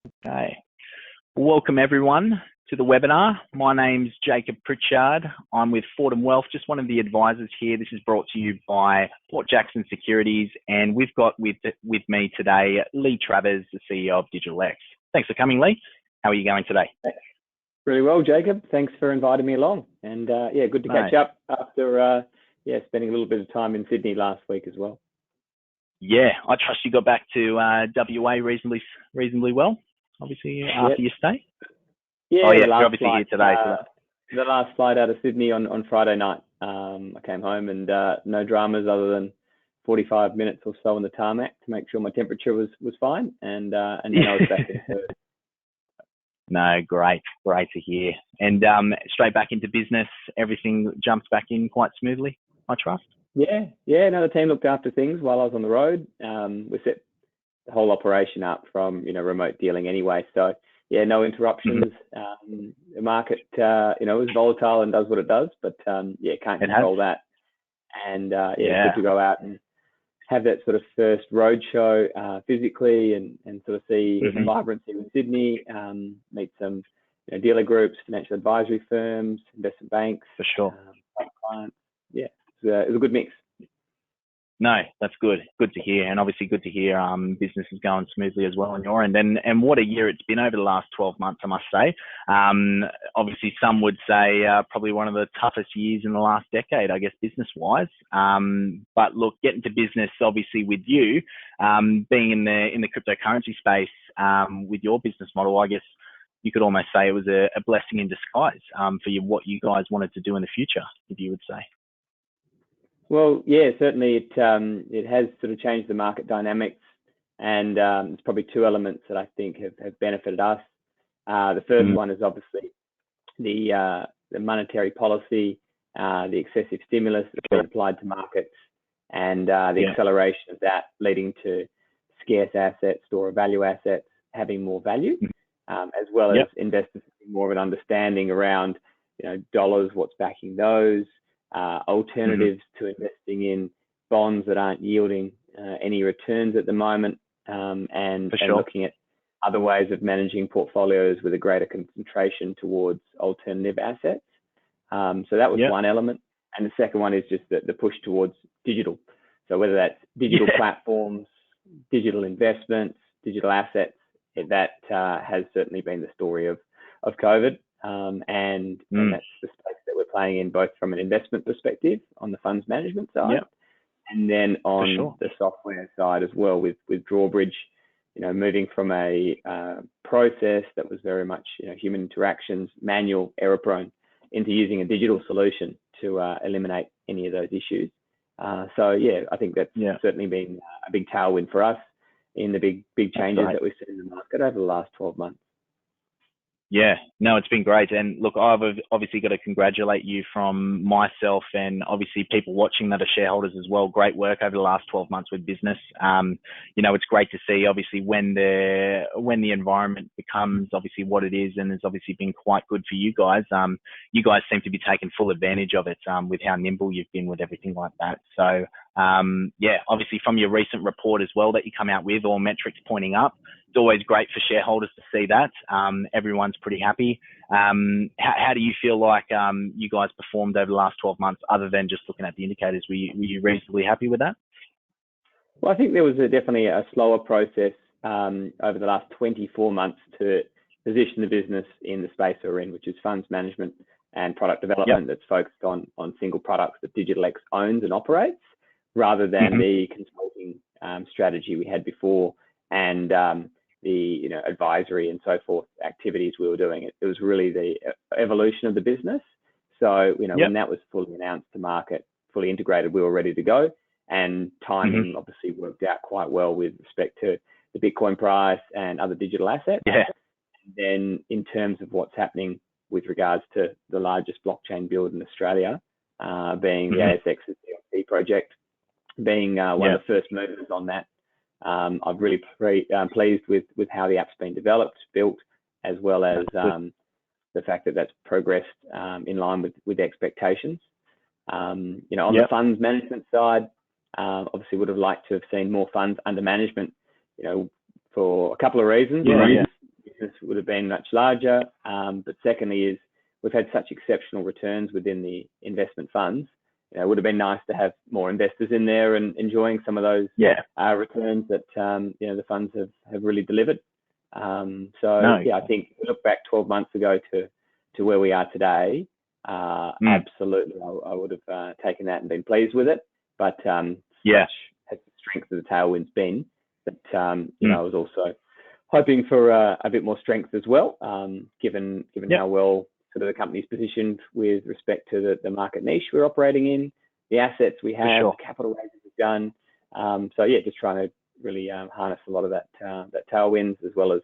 Okay. Welcome everyone to the webinar. My name's Jacob Pritchard. I'm with Fortem Wealth, just one of the advisors here. This is brought to you by Jackson Securities, and we've got with me today Leigh Travers, the CEO of DigitalX. Thanks for coming, Leigh. How are you going today? Really well, Jacob. Thanks for inviting me along. And good to catch up after spending a little bit of time in Sydney last week as well. Yeah, I trust you got back to WA reasonably well, obviously, after your stay. Yeah, you're obviously here today. The last flight out of Sydney on Friday night. I came home and no dramas other than 45 minutes or so on the tarmac to make sure my temperature was fine, and then I was back in Perth. No, great to hear. And straight back into business, everything jumped back in quite smoothly, I trust. Yeah. No, the team looked after things while I was on the road. We set the whole operation up from remote dealing anyway. So yeah, no interruptions. The market is volatile and does what it does, but can't control that. And good to go out and have that sort of first roadshow physically and sort of see the vibrancy in Sydney, meet some dealer groups, financial advisory firms, investment banks. For sure. Clients. Yeah, it was a good mix. No, that's good. Good to hear. And obviously good to hear business is going smoothly as well on your end. And what a year it's been over the last 12 months, I must say. Obviously some would say probably one of the toughest years in the last decade, I guess, business-wise. But look, getting to business, obviously with you, being in the cryptocurrency space with your business model, I guess you could almost say it was a blessing in disguise for what you guys wanted to do in the future, if you would say. Well, yeah, certainly it has sort of changed the market dynamics, and there's probably two elements that I think have benefited us. The first one is obviously the monetary policy, the excessive stimulus that's been applied to markets, and the acceleration of that leading to scarce assets, store of value assets having more value, as well as investors having more of an understanding around dollars, what's backing those. Alternatives to investing in bonds that aren't yielding any returns at the moment, and looking at other ways of managing portfolios with a greater concentration towards alternative assets. So that was one element. And the second one is just the push towards digital. So whether that's digital platforms, digital investments, digital assets, that has certainly been the story of COVID. And that's the space that we're playing in, both from an investment perspective on the funds management side, and then on the software side as well with Drawbridge, moving from a process that was very much human interactions, manual, error prone, into using a digital solution to eliminate any of those issues. I think that's certainly been a big tailwind for us in the big changes that we've seen in the market over the last 12 months. Yeah, no, it's been great. And look, I've obviously got to congratulate you from myself and obviously people watching that are shareholders as well. Great work over the last 12 months with business. It's great to see obviously when the environment becomes obviously what it is, and it's obviously been quite good for you guys. You guys seem to be taking full advantage of it with how nimble you've been with everything like that. So obviously from your recent report as well that you come out with, all metrics pointing up. It's always great for shareholders to see that. Everyone's pretty happy. How do you feel like you guys performed over the last 12 months, other than just looking at the indicators? Were you reasonably happy with that? Well, I think there was definitely a slower process over the last 24 months to position the business in the space we're in, which is funds management and product development that's focused on single products that DigitalX owns and operates, rather than the consulting strategy we had before and the advisory and so forth activities we were doing. It was really the evolution of the business. So when that was fully announced to market, fully integrated, we were ready to go, and timing obviously worked out quite well with respect to the Bitcoin price and other digital assets. And then in terms of what's happening with regards to the largest blockchain build in Australia, being the ASX DCC project, being one of the first movers on that. I'm really pleased with how the app's been developed, built, as well as the fact that that's progressed in line with expectations. On the funds management side, obviously would have liked to have seen more funds under management, for a couple of reasons. business would have been much larger. But secondly is we've had such exceptional returns within the investment funds. It would have been nice to have more investors in there and enjoying some of those returns that the funds have really delivered. I think if we look back 12 months ago to where we are today, absolutely, I would have taken that and been pleased with it. But has the strength of the tailwinds been that I was also hoping for a bit more strength as well, given how well sort of the company's positioned with respect to the market niche we're operating in, the assets we have, the capital raises we've done. Just trying to really harness a lot of that tailwinds as well as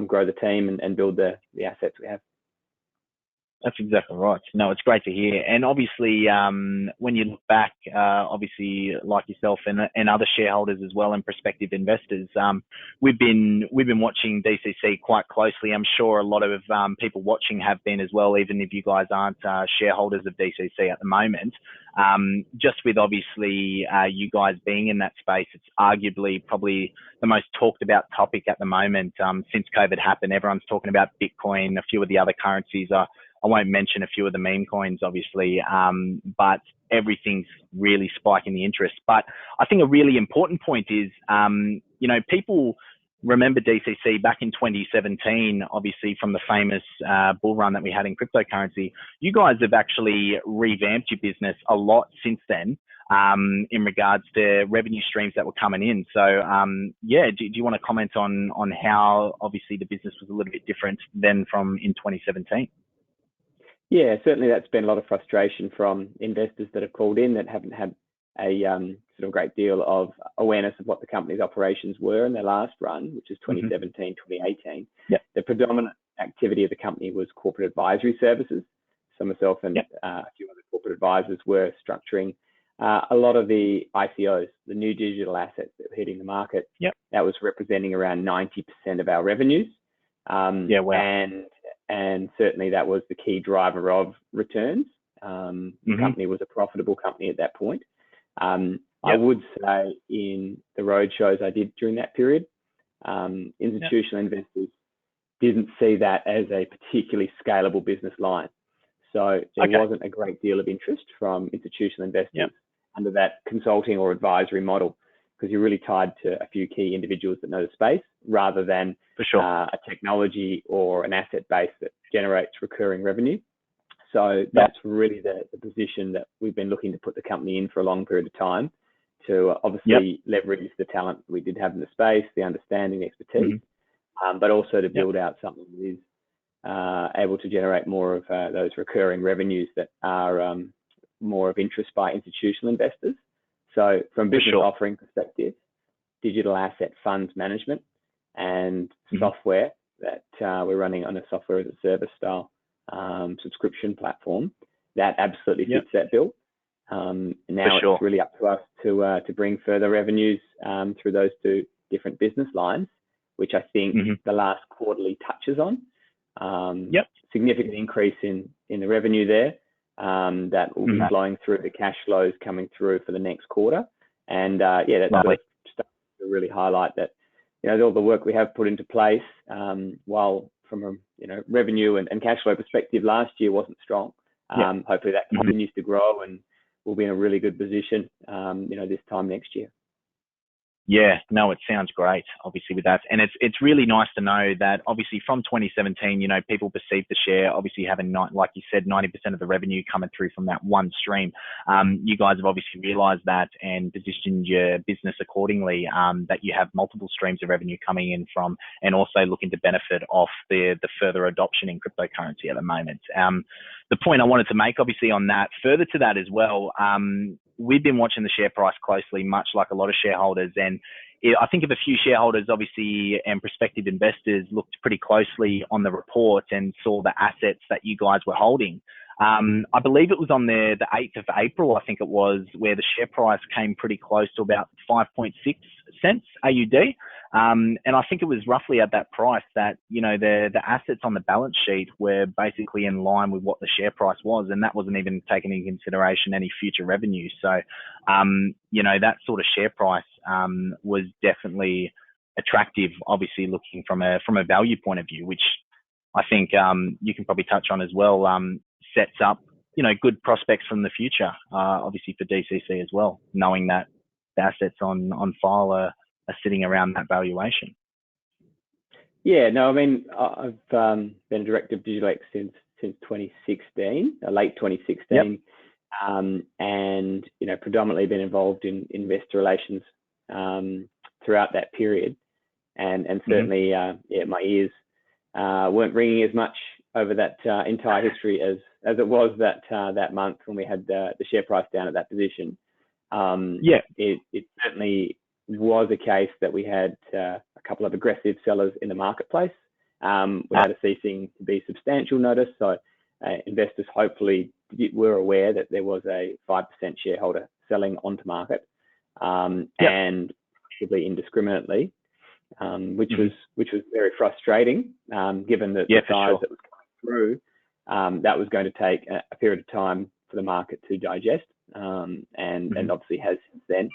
grow the team and build the assets we have. That's exactly right. No, it's great to hear. And obviously, when you look back, obviously, like yourself and other shareholders as well and prospective investors, we've been watching DCC quite closely. I'm sure a lot of people watching have been as well, even if you guys aren't shareholders of DCC at the moment. Just with obviously you guys being in that space, it's arguably probably the most talked about topic at the moment. Since COVID happened, everyone's talking about Bitcoin, a few of the other currencies. I won't mention a few of the meme coins, obviously, but everything's really spiking the interest. But I think a really important point is, people remember DCC back in 2017, obviously from the famous bull run that we had in cryptocurrency. You guys have actually revamped your business a lot since then in regards to revenue streams that were coming in. So, do you want to comment on how obviously the business was a little bit different then from in 2017? Yeah, certainly that's been a lot of frustration from investors that have called in that haven't had a sort of great deal of awareness of what the company's operations were in their last run, which is 2017, 2018. Yep. The predominant activity of the company was corporate advisory services. So myself and a few other corporate advisors were structuring a lot of the ICOs, the new digital assets that were hitting the market. Yep. That was representing around 90% of our revenues. And certainly that was the key driver of returns. The company was a profitable company at that point. I would say in the roadshows I did during that period, institutional investors didn't see that as a particularly scalable business line. So there wasn't a great deal of interest from institutional investors under that consulting or advisory model, because you're really tied to a few key individuals that know the space rather than a technology or an asset base that generates recurring revenue. So that's really the position that we've been looking to put the company in for a long period of time, to obviously leverage the talent we did have in the space, the understanding, the expertise, but also to build out something that is able to generate more of those recurring revenues that are more of interest by institutional investors. So from business offering perspective, digital asset funds management and software that we're running on a software as a service style subscription platform, that absolutely fits that bill. Now it's really up to us to bring further revenues through those two different business lines, which I think the last quarterly touches on. Significant increase in the revenue there. That will be flowing through the cash flows coming through for the next quarter. And that's sort of starting to really highlight that, all the work we have put into place, while from a revenue and cash flow perspective last year wasn't strong. Hopefully that continues to grow and we'll be in a really good position, this time next year. Yeah, no, it sounds great, obviously, with that. And it's really nice to know that, obviously, from 2017, people perceive the share, obviously, having, like you said, 90% of the revenue coming through from that one stream. You guys have obviously realized that and positioned your business accordingly, that you have multiple streams of revenue coming in from, and also looking to benefit off the further adoption in cryptocurrency at the moment. The point I wanted to make, obviously, on that, further to that as well, we've been watching the share price closely, much like a lot of shareholders. And I think if a few shareholders, obviously, and prospective investors looked pretty closely on the report and saw the assets that you guys were holding. I believe it was on the 8th of April, I think it was, where the share price came pretty close to about 5.6 cents AUD. And I think it was roughly at that price that, the assets on the balance sheet were basically in line with what the share price was. And that wasn't even taking into consideration any future revenue. So, that sort of share price was definitely attractive, obviously looking from a value point of view, which I think you can probably touch on as well, sets up, good prospects from the future, obviously for DCC as well, knowing that the assets on file are sitting around that valuation. Yeah, no, I mean, I've been a director of DigitalX since 2016, late 2016, and predominantly been involved in investor relations throughout that period, and certainly, my ears weren't ringing as much over that entire history as it was that month when we had the share price down at that position. It certainly was a case that we had a couple of aggressive sellers in the marketplace without it ceasing to be substantial notice. So investors hopefully were aware that there was a 5% shareholder selling onto market and possibly indiscriminately, which was very frustrating given the size that was coming through. That was going to take a period of time for the market to digest, and obviously has since then.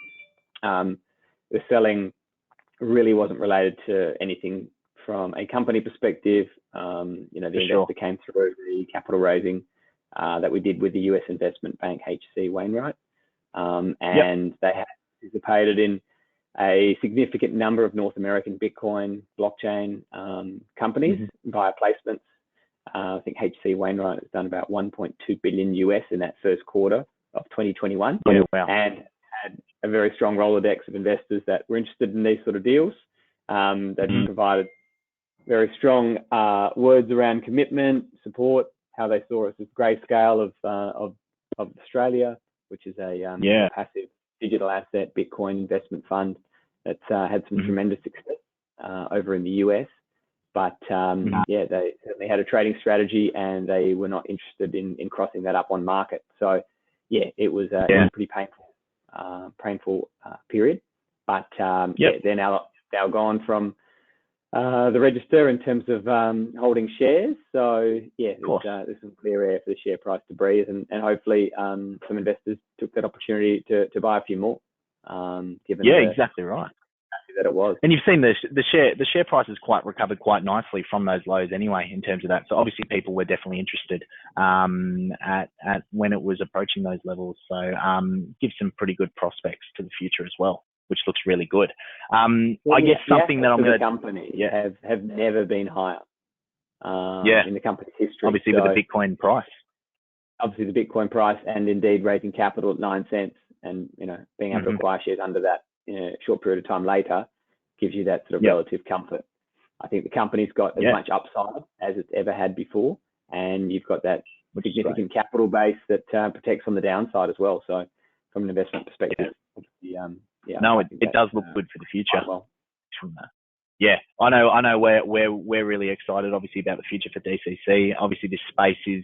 The selling really wasn't related to anything from a company perspective. The investor came through the capital raising that we did with the US investment bank, H.C. Wainwright, and they had participated in a significant number of North American Bitcoin blockchain companies via placements. I think H.C. Wainwright has done about 1.2 billion US in that first quarter of 2021, and had a very strong Rolodex of investors that were interested in these sort of deals. They've provided very strong words around commitment, support, how they saw us as Grayscale of Australia, which is a passive digital asset Bitcoin investment fund that's had some tremendous success over in the US. But they certainly had a trading strategy, and they were not interested in crossing that up on market. So it was a pretty painful period. But they're now gone from the register in terms of holding shares. So there's some clear air for the share price to breathe, and hopefully some investors took that opportunity to buy a few more. Given exactly right. That it was, and you've seen the share price has recovered quite nicely from those lows anyway in terms of that. So obviously people were definitely interested at when it was approaching those levels. So gives some pretty good prospects to the future as well, which looks really good. I guess something that I'm going to company have never been higher. In the company's history. Obviously with the Bitcoin price. Obviously the Bitcoin price, and indeed raising capital at 9 cents, and being able to acquire shares under that in a short period of time later gives you that sort of relative comfort. I think the company's got as much upside as it's ever had before, and you've got that significant capital base that protects on the downside as well. So from an investment perspective, it does look good for the future. Well. I know we're really excited obviously about the future for DCC. Obviously this space is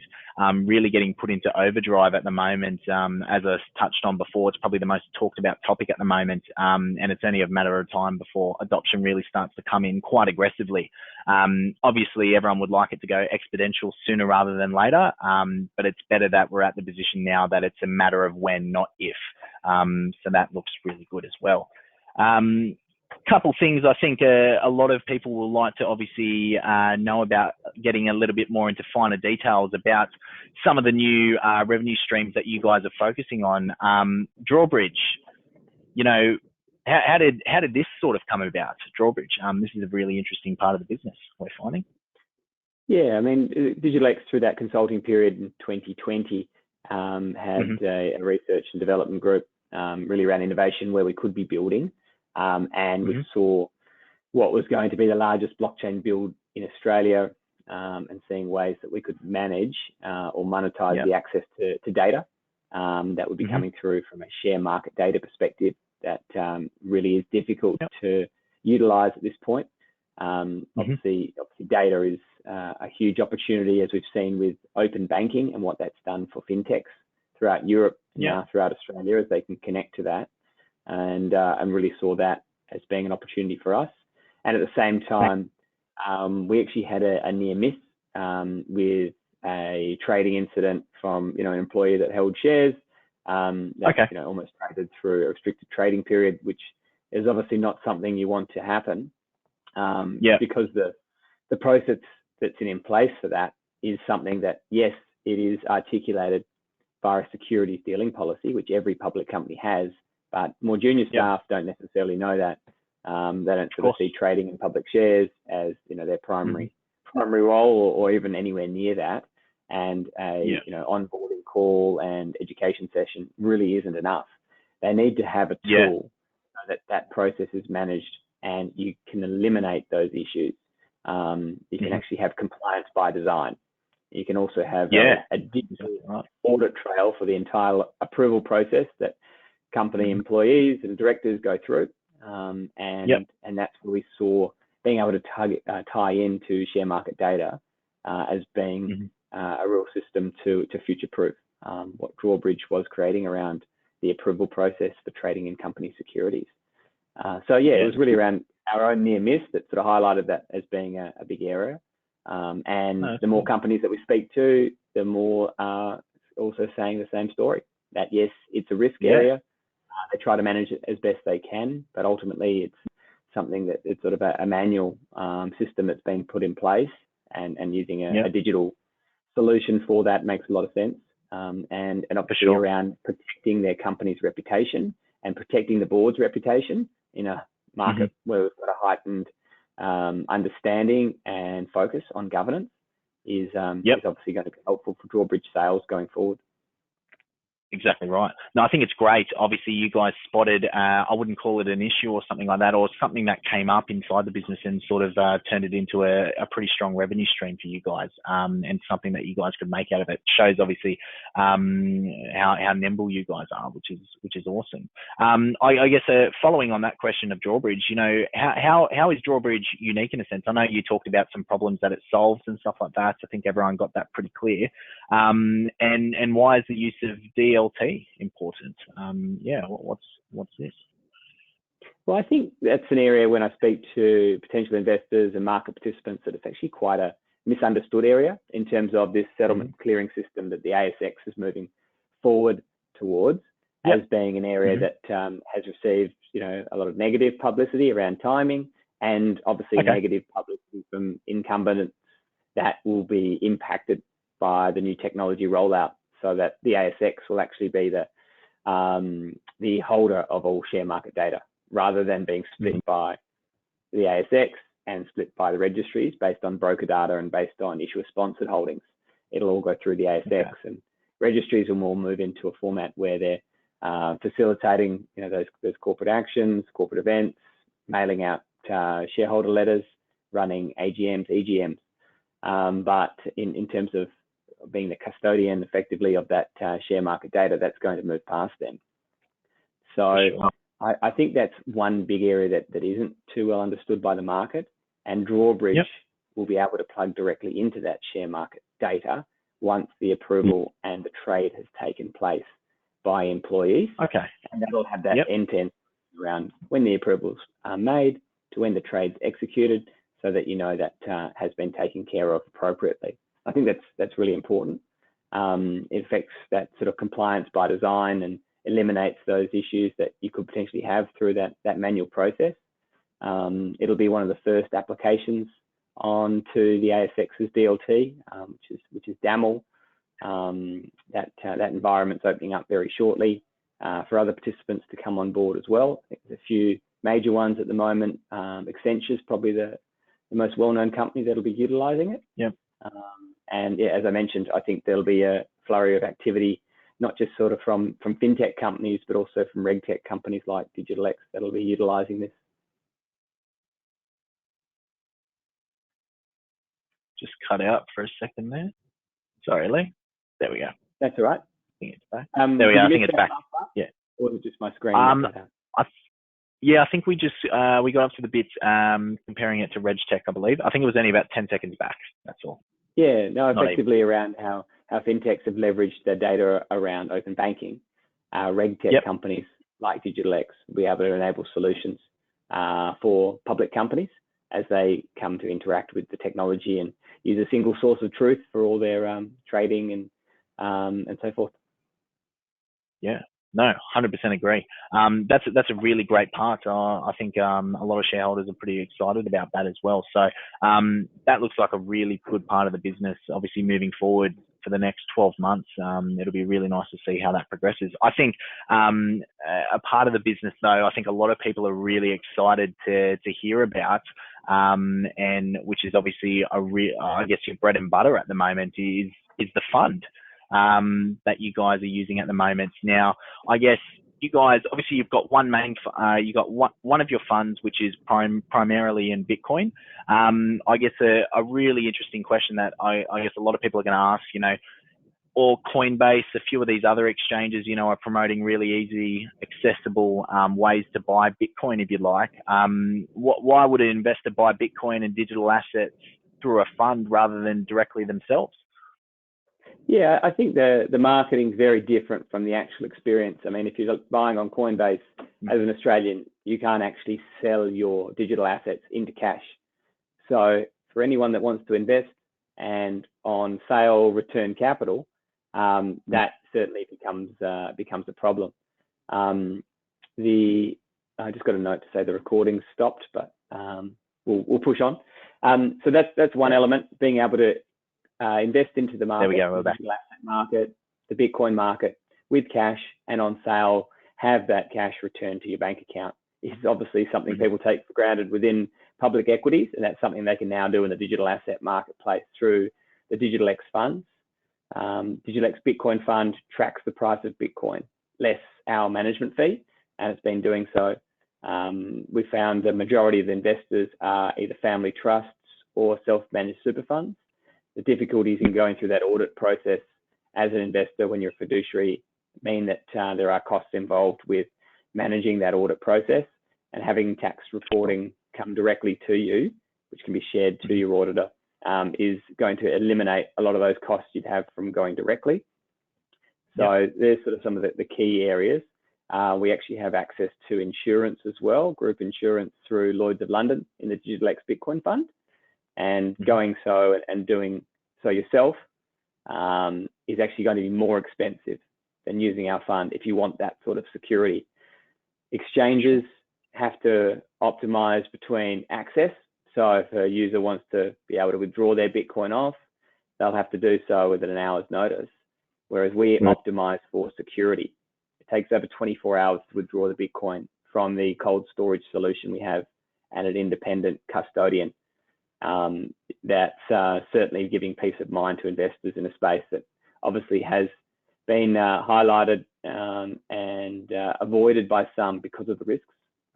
really getting put into overdrive at the moment. As I touched on before, it's probably the most talked about topic at the moment, and it's only a matter of time before adoption really starts to come in quite aggressively. Obviously everyone would like it to go exponential sooner rather than later, but it's better that we're at the position now that it's a matter of when, not if. So that looks really good as well. Couple things I think a lot of people will like to obviously know about, getting a little bit more into finer details about some of the new revenue streams that you guys are focusing on. Drawbridge, how did this sort of come about? Drawbridge, this is a really interesting part of the business we're finding. Yeah, I mean, DigitalX through that consulting period in 2020 had a research and development group really around innovation where we could be building. And we saw what was going to be the largest blockchain build in Australia, and seeing ways that we could manage or monetize the access to data that would be coming through from a share market data perspective that really is difficult to utilize at this point. Obviously data is a huge opportunity, as we've seen with open banking and what that's done for fintechs throughout Europe and now throughout Australia, as they can connect to that. And really saw that as being an opportunity for us. And at the same time, we actually had a near miss with a trading incident from an employee that held shares that almost traded through a restricted trading period, which is obviously not something you want to happen. because the process that's in place for that is something that, yes, it is articulated via a securities dealing policy, which every public company has, but more junior staff don't necessarily know that. They don't sort of see trading in public shares as, their primary role, or even anywhere near that. And a onboarding call and education session really isn't enough. They need to have a tool so that process is managed, and you can eliminate those issues. You can actually have compliance by design. You can also have a digital audit trail for the entire approval process that company employees and directors go through. And that's where we saw being able to tie into share market data as being a real system to future-proof what Drawbridge was creating around the approval process for trading in company securities. It was really around our own near miss that sort of highlighted that as being a big area. The more companies that we speak to, the more also saying the same story, that yes, it's a risk area. They try to manage it as best they can, but ultimately it's something that it's sort of a manual system that's being put in place, and using a digital solution for that makes a lot of sense. And obviously around protecting their company's reputation and protecting the board's reputation in a market where we've got a heightened understanding and focus on governance is obviously going to be helpful for Drawbridge sales going forward. Exactly right. No, I think it's great. Obviously, you guys spotted, I wouldn't call it an issue or something like that, or something that came up inside the business and sort of turned it into a pretty strong revenue stream for you guys, and something that you guys could make out of it. Shows obviously how nimble you guys are, which is awesome. I guess following on that question of Drawbridge, how is Drawbridge unique in a sense? I know you talked about some problems that it solves and stuff like that. So I think everyone got that pretty clear. And why is the use of DLT important? What's this? Well, I think that's an area when I speak to potential investors and market participants that it's actually quite a misunderstood area in terms of this settlement clearing system that the ASX is moving forward towards as being an area that has received, a lot of negative publicity around timing, and obviously negative publicity from incumbents that will be impacted by the new technology rollout, so that the ASX will actually be the holder of all share market data, rather than being split by the ASX and split by the registries based on broker data and based on issuer sponsored holdings. It'll all go through the ASX, and registries will more move into a format where they're facilitating, those corporate actions, corporate events, mailing out shareholder letters, running AGMs, EGMs. But in terms of being the custodian effectively of that share market data, that's going to move past them. So I think that's one big area that isn't too well understood by the market, and Drawbridge will be able to plug directly into that share market data once the approval and the trade has taken place by employees. And that'll have that end-to-end around when the approvals are made to when the trade's executed, so that that has been taken care of appropriately. I think that's really important. It affects that sort of compliance by design and eliminates those issues that you could potentially have through that manual process. It'll be one of the first applications onto the ASX's DLT, which is DAML. That environment's opening up very shortly for other participants to come on board as well. I think there's a few major ones at the moment. Accenture's probably the most well-known company that'll be utilising it. And as I mentioned, I think there'll be a flurry of activity, not just sort of from fintech companies, but also from regtech companies like DigitalX that'll be utilising this. Just cut out for a second there. Sorry, Leigh. There we go. That's all right. I think it's back. There we go. I think it's back. Yeah. Or was it just my screen? I think we just we got up to the bit comparing it to RegTech, I believe. I think it was only about 10 seconds back. That's all. Yeah, no, effectively around how fintechs have leveraged their data around open banking. RegTech companies like DigitalX will be able to enable solutions for public companies as they come to interact with the technology and use a single source of truth for all their trading and so forth. Yeah. No, 100% agree. That's a really great part. I think a lot of shareholders are pretty excited about that as well. So that looks like a really good part of the business. Obviously, moving forward for the next 12 months, it'll be really nice to see how that progresses. I think a part of the business, though, I think a lot of people are really excited to hear about, and which is obviously I guess your bread and butter at the moment is the fund that you guys are using at the moment. Now, I guess you guys, obviously you've got one you got one of your funds, which is primarily in Bitcoin. I guess a really interesting question that I guess a lot of people are going to ask, or Coinbase, a few of these other exchanges, are promoting really easy, accessible ways to buy Bitcoin, if you like. Why would an investor buy Bitcoin and digital assets through a fund rather than directly themselves? Yeah, I think the marketing is very different from the actual experience. I mean, if you're buying on Coinbase as an Australian, you can't actually sell your digital assets into cash. So for anyone that wants to invest and on sale return capital, that certainly becomes a problem. I just got a note to say the recording stopped, but we'll push on. So that's one element, being able to invest into the market, there we go, the digital asset market, the Bitcoin market with cash, and on sale have that cash returned to your bank account. Is obviously something people take for granted within public equities, and that's something they can now do in the digital asset marketplace through the DigitalX funds. DigitalX Bitcoin Fund tracks the price of Bitcoin less our management fee, and it's been doing so. We found the majority of investors are either family trusts or self-managed super funds. The difficulties in going through that audit process as an investor when you're a fiduciary mean that there are costs involved with managing that audit process, and having tax reporting come directly to you, which can be shared to your auditor, is going to eliminate a lot of those costs you'd have from going directly. So there's sort of some of the key areas. We actually have access to insurance as well, group insurance through Lloyd's of London in the DigitalX Bitcoin Fund. And going so and doing so yourself is actually going to be more expensive than using our fund if you want that sort of security. Exchanges have to optimize between access. So if a user wants to be able to withdraw their Bitcoin off, they'll have to do so within an hour's notice. Whereas we optimize for security. It takes over 24 hours to withdraw the Bitcoin from the cold storage solution we have and an independent custodian. That's certainly giving peace of mind to investors in a space that obviously has been highlighted and avoided by some because of the risks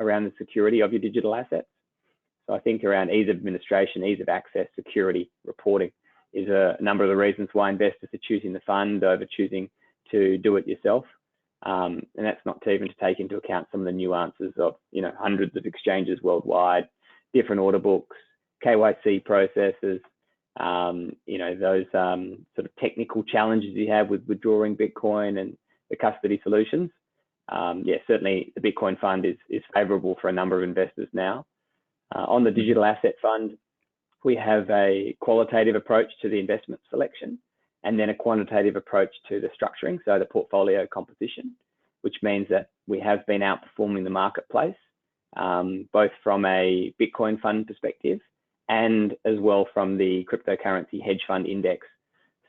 around the security of your digital assets. So I think around ease of administration, ease of access, security, reporting is a number of the reasons why investors are choosing the fund over choosing to do it yourself. And that's not to even to take into account some of the nuances of, hundreds of exchanges worldwide, different order books, KYC processes, those sort of technical challenges you have with withdrawing Bitcoin and the custody solutions. Certainly the Bitcoin fund is favorable for a number of investors now. On the digital asset fund, we have a qualitative approach to the investment selection and then a quantitative approach to the structuring, so the portfolio composition, which means that we have been outperforming the marketplace, both from a Bitcoin fund perspective and as well from the cryptocurrency hedge fund index.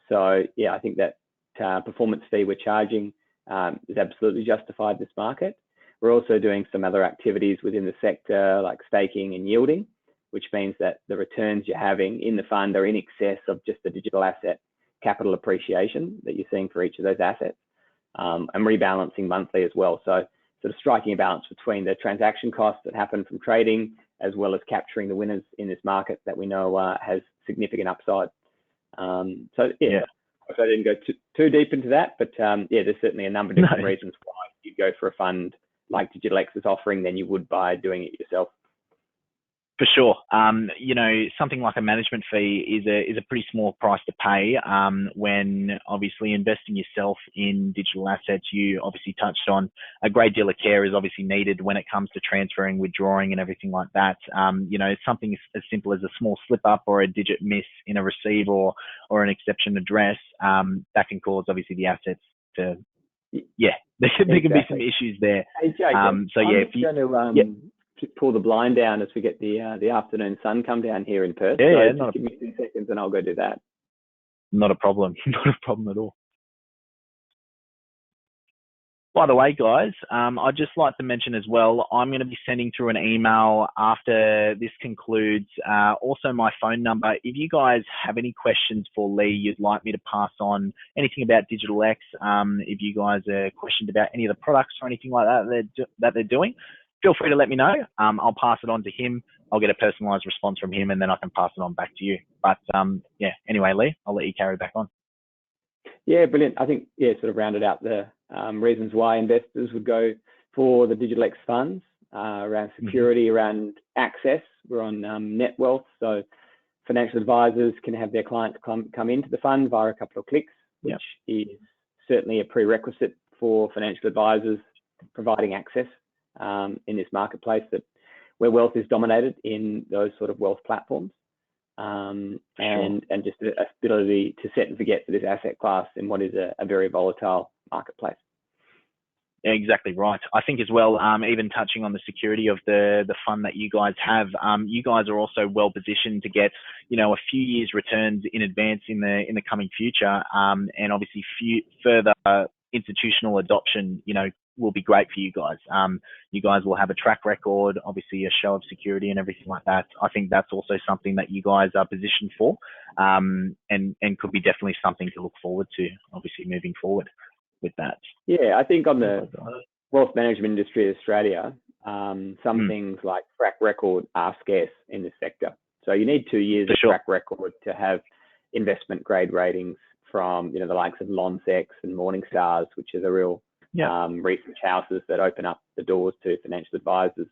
So I think that performance fee we're charging is absolutely justified in this market. We're also doing some other activities within the sector like staking and yielding, which means that the returns you're having in the fund are in excess of just the digital asset capital appreciation that you're seeing for each of those assets, and rebalancing monthly as well. So sort of striking a balance between the transaction costs that happen from trading as well as capturing the winners in this market that we know has significant upside. I didn't go too deep into that, but there's certainly a number of different reasons why you'd go for a fund like DigitalX is offering than you would by doing it yourself. For sure. Something like a management fee is a pretty small price to pay when obviously investing yourself in digital assets. You obviously touched on a great deal of care is obviously needed when it comes to transferring, withdrawing and everything like that. Something as simple as a small slip up or a digit miss in a receive or an exception address that can cause obviously the assets to there can be some issues there. Hey, Jacob, so yeah, I'm going to pull the blind down as we get the afternoon sun come down here in Perth. Yeah, so just give me 2 seconds and I'll go do that. Not a problem. Not a problem at all. By the way, guys, I'd just like to mention as well, I'm going to be sending through an email after this concludes. Also, my phone number. If you guys have any questions for Leigh, you'd like me to pass on anything about DigitalX, if you guys are questioned about any of the products or anything like that they're doing, feel free to let me know. I'll pass it on to him. I'll get a personalised response from him, and then I can pass it on back to you. But yeah, anyway, Leigh, I'll let you carry back on. Yeah, brilliant. I think, sort of rounded out the reasons why investors would go for the DigitalX funds, around security, around access. We're on net wealth, so financial advisors can have their clients come into the fund via a couple of clicks, which is certainly a prerequisite for financial advisors providing access in this marketplace where wealth is dominated in those sort of wealth platforms. And just the ability to set and forget for this asset class in what is a very volatile marketplace. Exactly right. I think as well, even touching on the security of the fund that you guys have, you guys are also well positioned to get, a few years returns in advance in the coming future, and obviously further institutional adoption, will be great for you guys. You guys will have a track record, obviously a show of security and everything like that. I think that's also something that you guys are positioned for, and could be definitely something to look forward to, obviously moving forward with that. Yeah, I think on the wealth management industry in Australia, some things like track record are scarce in this sector. So you need 2 years of track record to have investment grade ratings from, the likes of Lonsec and Morningstars, which is a real research houses that open up the doors to financial advisors.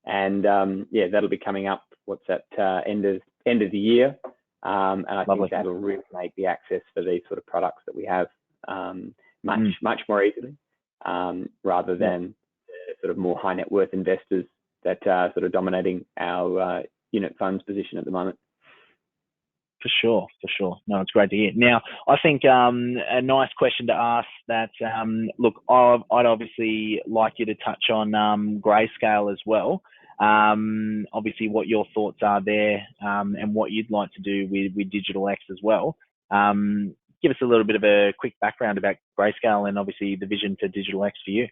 And that'll be coming up. What's that? End of the year. And I think that'll really make the access for these sort of products that we have much more easily, rather than sort of more high net worth investors that are sort of dominating our unit funds position at the moment. For sure. No, it's great to hear. Now, I think a nice question to ask that, look, I'd obviously like you to touch on Grayscale as well. Obviously, what your thoughts are there, and what you'd like to do with DigitalX as well. Give us a little bit of a quick background about Grayscale and obviously the vision for DigitalX for you.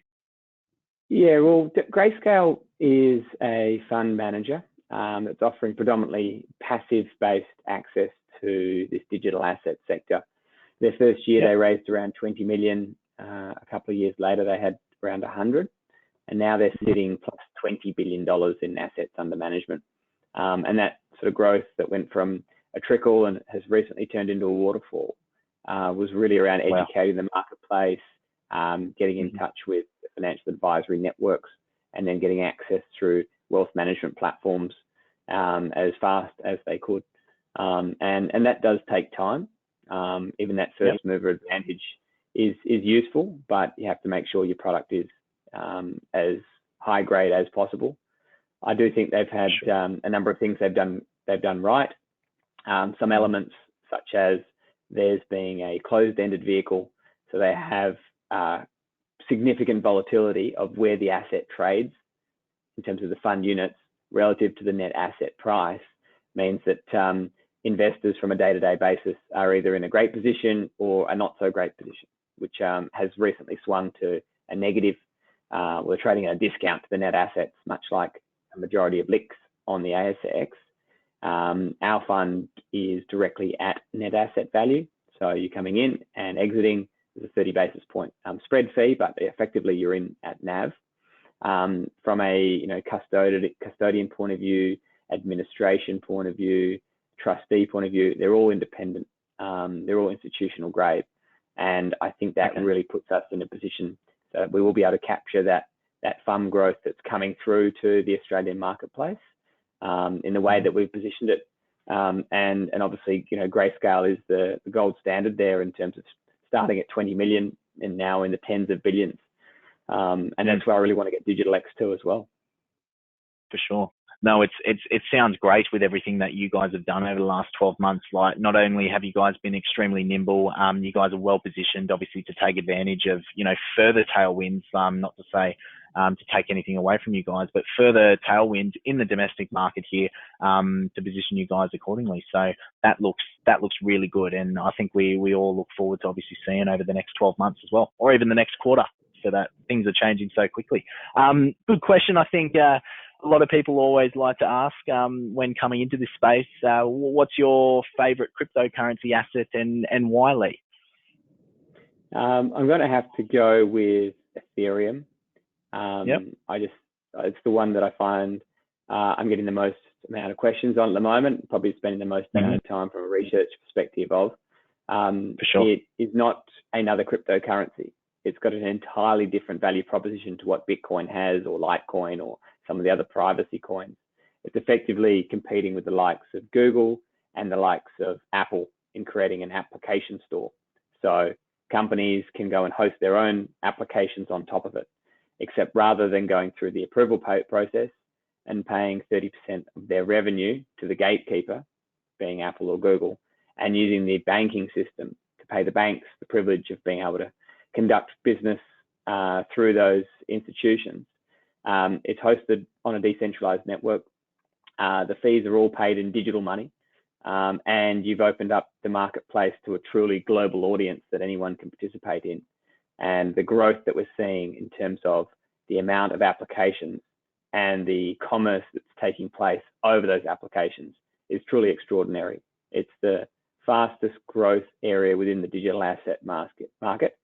Yeah, well, Grayscale is a fund manager that's offering predominantly passive-based access to this digital asset sector. Their first year, they raised around 20 million. A couple of years later, they had around 100, and now they're sitting plus $20 billion in assets under management. And that sort of growth that went from a trickle and has recently turned into a waterfall was really around educating the marketplace, getting in touch with the financial advisory networks, and then getting access through wealth management platforms as fast as they could. And that does take time. Even that first mover advantage is useful, but you have to make sure your product is as high grade as possible. I do think they've had a number of things they've done right. Some elements such as theirs being a closed-ended vehicle, so they have significant volatility of where the asset trades in terms of the fund units relative to the net asset price, means that investors from a day-to-day basis are either in a great position or a not so great position, which has recently swung to a negative. We're trading at a discount to the net assets, much like a majority of LICs on the ASX. Our fund is directly at net asset value. So you're coming in and exiting with a 30 basis point spread fee, but effectively you're in at NAV. From a custodian point of view, administration point of view, trustee point of view, they're all independent. They're all institutional grade. And I think that really puts us in a position that we will be able to capture that fund growth that's coming through to the Australian marketplace in the way that we've positioned it. And obviously, Grayscale is the gold standard there in terms of starting at 20 million and now in the tens of billions. And that's where I really want to get DigitalX to as well. For sure. No, it sounds great with everything that you guys have done over the last 12 months. Like, not only have you guys been extremely nimble, you guys are well positioned, obviously, to take advantage of, further tailwinds. Not to say to take anything away from you guys, but further tailwinds in the domestic market here, to position you guys accordingly. So that looks really good, and I think we all look forward to obviously seeing over the next 12 months as well, or even the next quarter, so that things are changing so quickly. Good question. I think a lot of people always like to ask when coming into this space, what's your favorite cryptocurrency asset and why, Leigh? I'm going to have to go with Ethereum. Yep. It's the one that I find I'm getting the most amount of questions on at the moment, probably spending the most amount of time from a research perspective of. For sure. It is not another cryptocurrency. It's got an entirely different value proposition to what Bitcoin has, or Litecoin, or some of the other privacy coins. It's effectively competing with the likes of Google and the likes of Apple in creating an application store. So companies can go and host their own applications on top of it, except rather than going through the approval process and paying 30% of their revenue to the gatekeeper, being Apple or Google, and using the banking system to pay the banks the privilege of being able to conduct business through those institutions. It's hosted on a decentralized network. The fees are all paid in digital money, and you've opened up the marketplace to a truly global audience that anyone can participate in. And the growth that we're seeing in terms of the amount of applications and the commerce that's taking place over those applications is truly extraordinary. It's the fastest growth area within the digital asset market,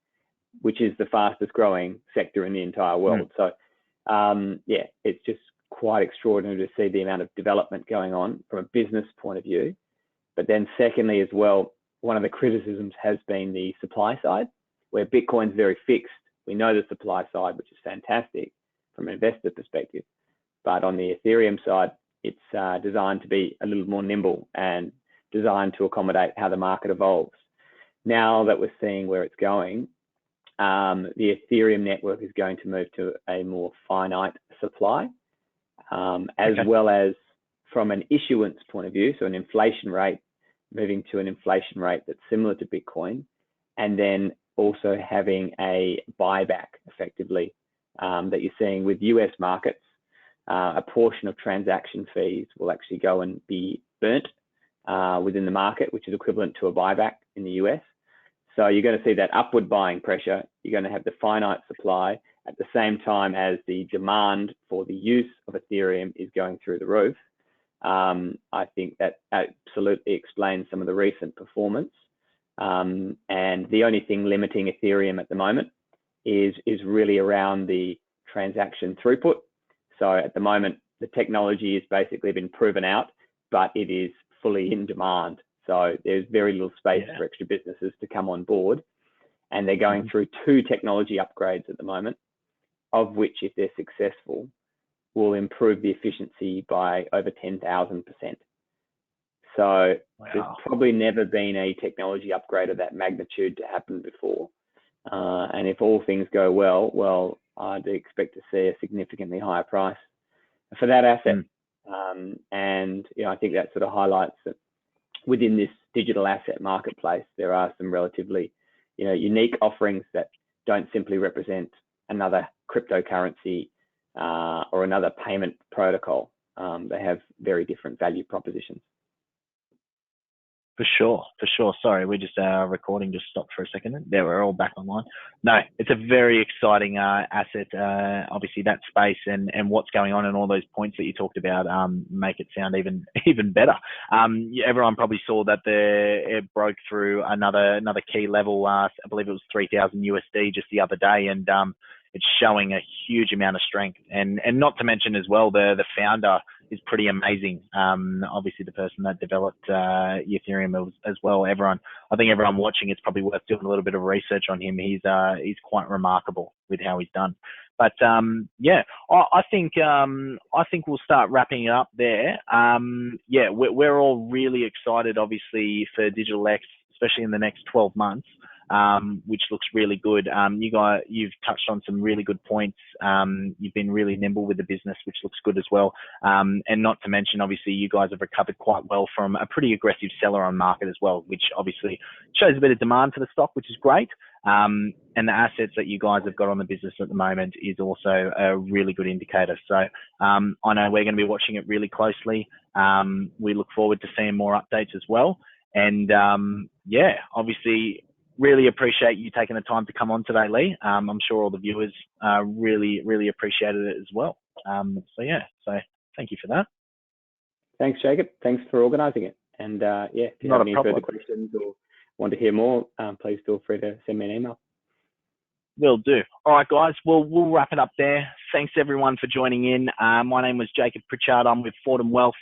which is the fastest growing sector in the entire world. So it's just quite extraordinary to see the amount of development going on from a business point of view. But then secondly as well, one of the criticisms has been the supply side, where Bitcoin's very fixed. We know the supply side, which is fantastic from an investor perspective. But on the Ethereum side, it's designed to be a little more nimble and designed to accommodate how the market evolves. Now that we're seeing where it's going, the Ethereum network is going to move to a more finite supply, as well as from an issuance point of view, so an inflation rate, moving to an inflation rate that's similar to Bitcoin, and then also having a buyback effectively that you're seeing with US markets. A portion of transaction fees will actually go and be burnt within the market, which is equivalent to a buyback in the US. So you're going to see that upward buying pressure. You're going to have the finite supply at the same time as the demand for the use of Ethereum is going through the roof. I think that absolutely explains some of the recent performance. And the only thing limiting Ethereum at the moment is really around the transaction throughput. So at the moment, the technology has basically been proven out, but it is fully in demand. So there's very little space for extra businesses to come on board. And they're going through 2 technology upgrades at the moment, of which, if they're successful, will improve the efficiency by over 10,000%. So there's probably never been a technology upgrade of that magnitude to happen before. And if all things go well, I'd expect to see a significantly higher price for that asset. And I think that sort of highlights that within this digital asset marketplace, there are some relatively unique offerings that don't simply represent another cryptocurrency or another payment protocol. They have very different value propositions. For sure. Sorry, we just recording just stopped for a second. There, we're all back online. No, it's a very exciting asset. Obviously, that space and what's going on and all those points that you talked about make it sound even better. Everyone probably saw that it broke through another key level. I believe it was 3,000 USD just the other day, and it's showing a huge amount of strength. And not to mention as well, the founder is pretty amazing. Obviously, the person that developed Ethereum as well. I think everyone watching, it's probably worth doing a little bit of research on him. He's quite remarkable with how he's done. But I think we'll start wrapping it up there. We're all really excited, obviously, for DigitalX, especially in the next 12 months. which looks really good. You've touched on some really good points. You've been really nimble with the business, which looks good as well. And not to mention, obviously, you guys have recovered quite well from a pretty aggressive seller on market as well, which obviously shows a bit of demand for the stock, which is great. And the assets that you guys have got on the business at the moment is also a really good indicator. So I know we're going to be watching it really closely. We look forward to seeing more updates as well. And yeah, obviously, really appreciate you taking the time to come on today, Leigh. I'm sure all the viewers really, really appreciated it as well. So yeah, so thank you for that. Thanks, Jacob. Thanks for organising it. And yeah, if you have any further questions or want to hear more, please feel free to send me an email. Will do. All right, guys. Well, we'll wrap it up there. Thanks, everyone, for joining in. My name was Jacob Pritchard. I'm with Fortem Wealth.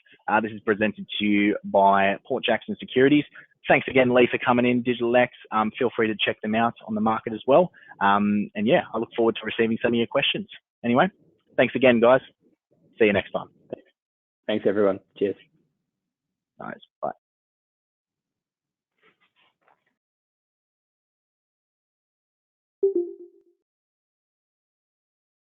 This is presented to you by Jackson Securities. Thanks again, Leigh, for coming in, DigitalX. Feel free to check them out on the market as well. And yeah, I look forward to receiving some of your questions. Anyway, thanks again, guys. See you next time. Thanks, everyone. Cheers. Nice. Bye.